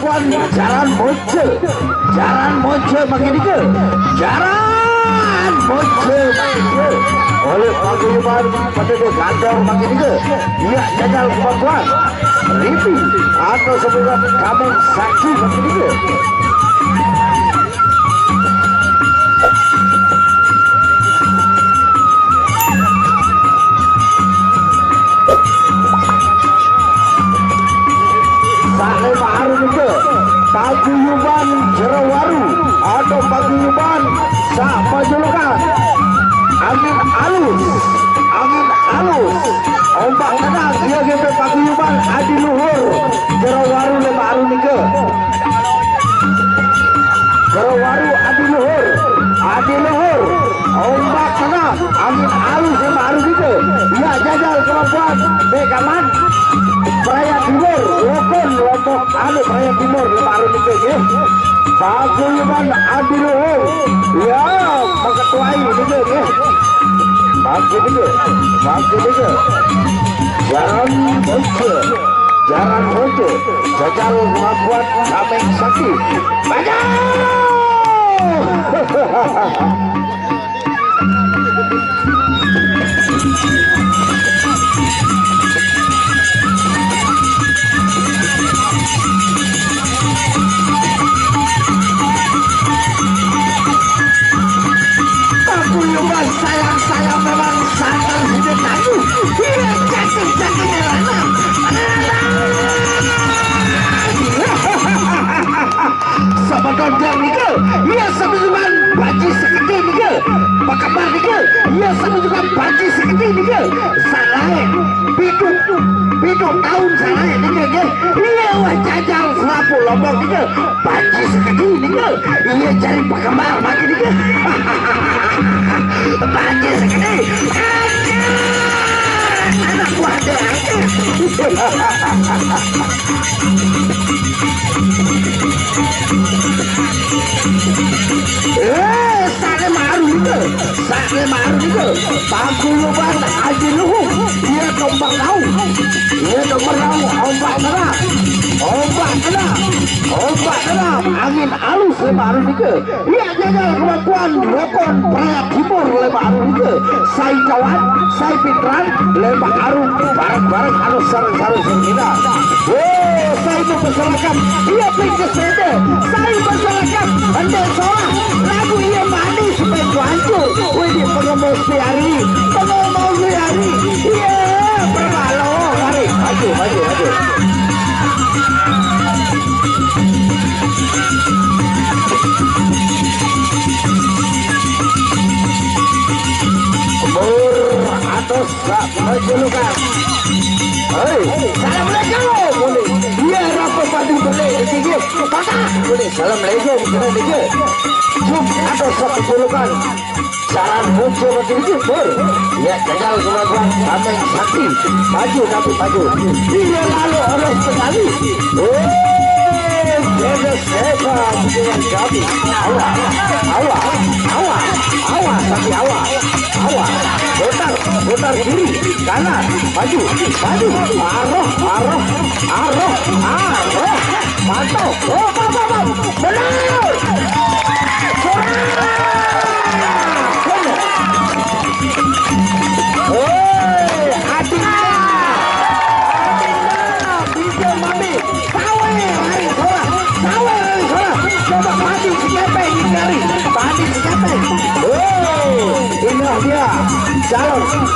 kemampuan jalan moce makin ke jalan moce oleh paguyuban pada dia gandor makin ke dia gagal kemampuan Ripi atau sebelum kamu saksi makin ke paguyuban Jerowaru atau paguyuban sama julukan angin halus ombak tenang dia gitu paguyuban Adi Luhur Jerowaru lema aru nike Jerowaru Adi Luhur ombak tenang angin halus lema aru nike dia jajal kemampuan Bekaman Peraya Timur, Lombok anu Peraya Timur baru nike paguyuban Adi Luhur ya mengetuai nike pagi nike jaran moce jajal kemampuan Kameng Sakti banyak paguyuban sayang memang sangat sudah tahu dia jatuh-jatuhnya lana sebetulnya nike ia sebetulnya baji segede nike pakabar nike ia sebetulnya baji segede nike salahin biduk tahun salahin nike ia wajajal selapu Lombok nike baji segede nike ia cari pakabar makin nike baji segede anak buah dia Sale maru itu paguyuban Adi Luhur dia kembang tahu ombak tenang angin halus lema aru nike dia jagal kemampuan Lokon Peraya Timur lema aru nike sai kawan sai pitran lema aru bareng-bareng anu sareng-sareng kita sai masyarakat ia pinggir sede sai masyarakat ande soal lagu ia mandi supaya hancur wih pengemau siari iya berlalu mari maju atas menjulukan Assalamualaikum boleh dia rapa padu boleh dikit boleh Assalamualaikum kita dikit jum atas menjulukan jalan muncul makin jujur ya gagal kemampuan Kameng Sakti maju dia lalu orang sekali Jenis hebat dengan kami awas tapi awas putar kiri kanan maju arah mantap benar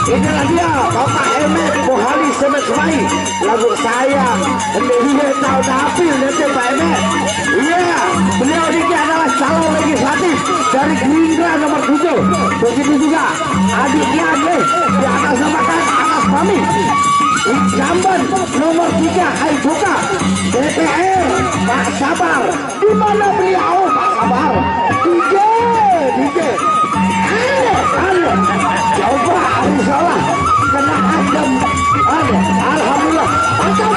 inilah dia Bapak Emet Mohali Semet Semai lagu sayang dia tahu dapil nanti Pak Emet iya beliau ini adalah calon legislatif dari Gerindra nomor 7 begitu juga adiknya di atas namakan Anas Pami incumbent nomor 3 Haibuka DPR Pak Sabar di mana beliau Pak Sabar DJ coba hari salah kena adem alhamdulillah pantau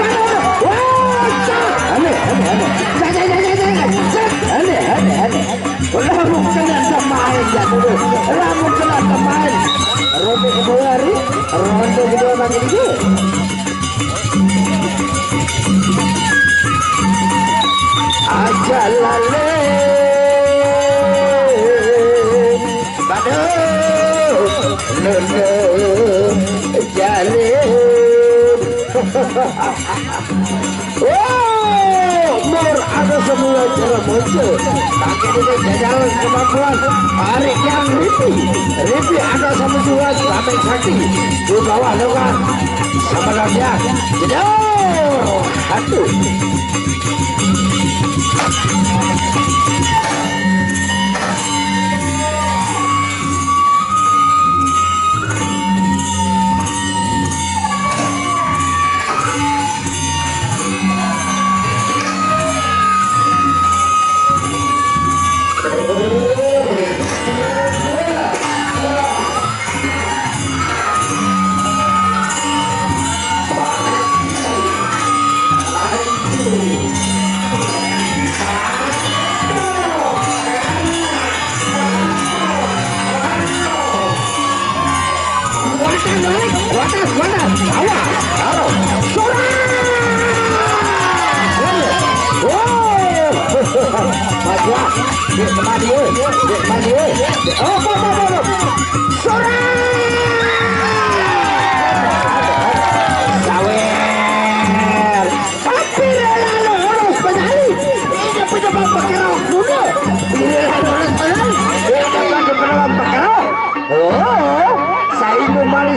rambut kena kemain ya dulu rambut kena kemain ronde kedua bagi dia Oh, Nur ada semua cara muncul. Kaki ini jajaran kemampuan. Tarik yang Ripi ada sama semua sampai sakti. Di bawah dengan sebenarnya jedor satu.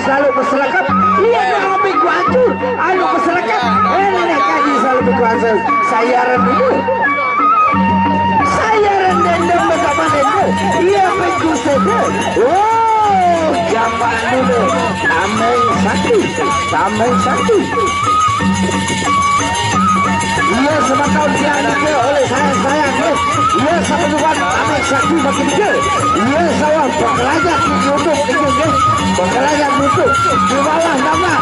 Selalu masyarakat, iya kami kuancur, ayo masyarakat, nenek kaji selalu berkuasa, saya rendu, dendam betapa dendam, iya berkuasa, oh, jamban dulu, tameng satu, iya sama tahun dianggap oleh saya, iya sama juga tameng satu makin dia, iya saya bekerja untuk bekerja untuk di bawah nama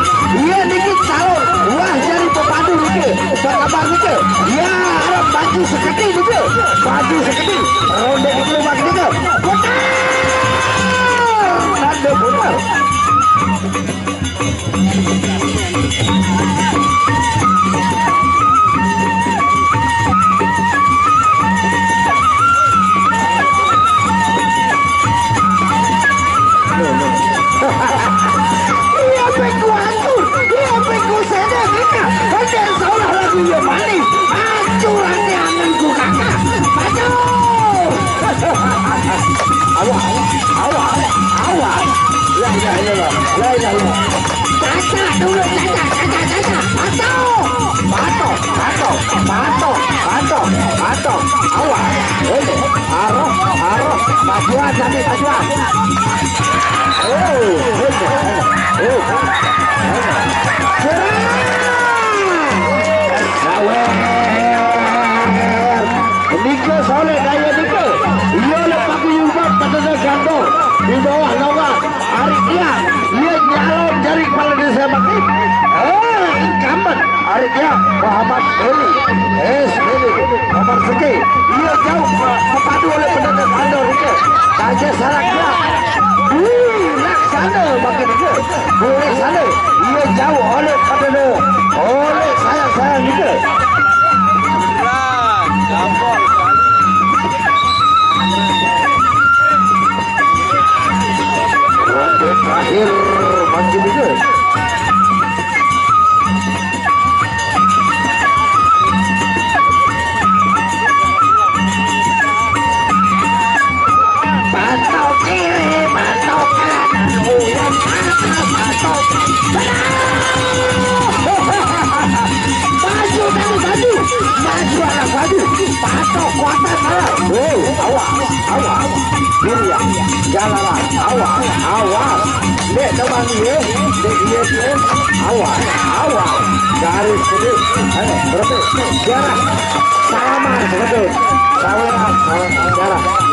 iya dikit calon wah jadi pepadu dikit kabar dikit ya harap baju seketi dikit baju seketi ronde dikit bagi dikit putar nande putar di bawah nama Arikia dia nyalon dari kepala desa Makin incumbent Arikia Muhammad Beli Muhammad Seki dia jauh kepadu oleh pendadak Andor itu saja saraknya laksana Makin itu boleh sana dia jauh oleh pendadak oleh sayang itu gampang terakhir makin itu pantau kiri pantau kanan uyan pantau maju anak maju pantau kuatan awas Birya jalanan awas dek teman dia awas garis sedih berarti jarak sama betul saweran jarak